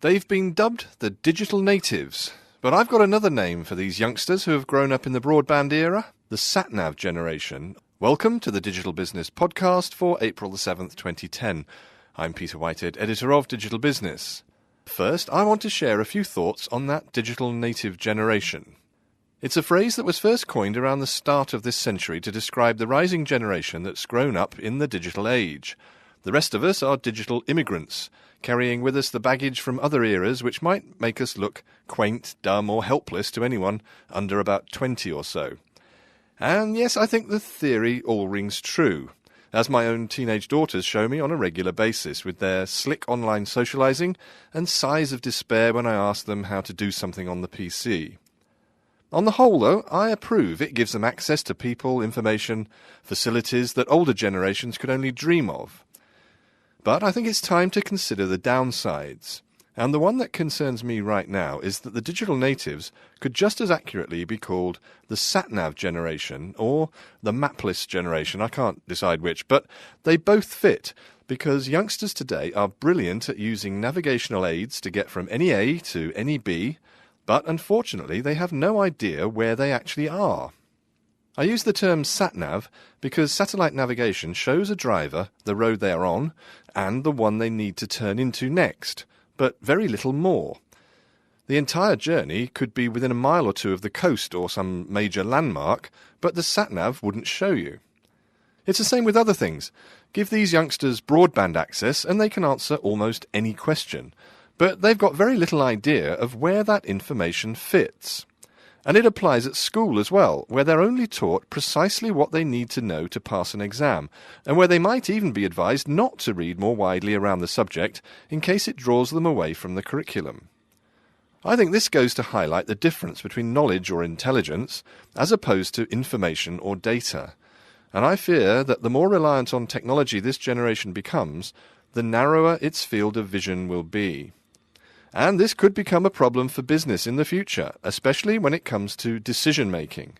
They've been dubbed the digital natives, but I've got another name for these youngsters who have grown up in the broadband era, the SatNav Generation. Welcome to the Digital Business Podcast for April the 7th, 2010. I'm Peter Whitehead, editor of Digital Business. First, I want to share a few thoughts on that digital native generation. It's a phrase that was first coined around the start of this century to describe the rising generation that's grown up in the digital age. The rest of us are digital immigrants, carrying with us the baggage from other eras which might make us look quaint, dumb or helpless to anyone under about 20 or so. And yes, I think the theory all rings true, as my own teenage daughters show me on a regular basis with their slick online socializing and sighs of despair when I ask them how to do something on the PC. On the whole, though, I approve. It gives them access to people, information, facilities that older generations could only dream of. But I think it's time to consider the downsides. And the one that concerns me right now is that the digital natives could just as accurately be called the SatNav Generation or the mapless generation. I can't decide which, but they both fit because youngsters today are brilliant at using navigational aids to get from any A to any B, but unfortunately they have no idea where they actually are. I use the term SatNav because satellite navigation shows a driver the road they are on and the one they need to turn into next, but very little more. The entire journey could be within a mile or two of the coast or some major landmark, but the SatNav wouldn't show you. It's the same with other things. Give these youngsters broadband access and they can answer almost any question, but they've got very little idea of where that information fits. And it applies at school as well, where they're only taught precisely what they need to know to pass an exam, and where they might even be advised not to read more widely around the subject in case it draws them away from the curriculum. I think this goes to highlight the difference between knowledge or intelligence as opposed to information or data. And I fear that the more reliant on technology this generation becomes, the narrower its field of vision will be. And this could become a problem for business in the future, especially when it comes to decision-making.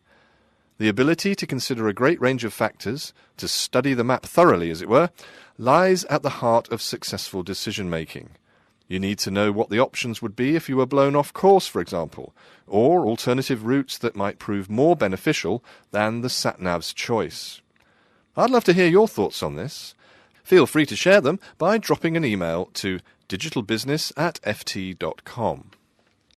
The ability to consider a great range of factors, to study the map thoroughly, as it were, lies at the heart of successful decision-making. You need to know what the options would be if you were blown off course, for example, or alternative routes that might prove more beneficial than the SatNav's choice. I'd love to hear your thoughts on this. Feel free to share them by dropping an email to digitalbusiness@ft.com.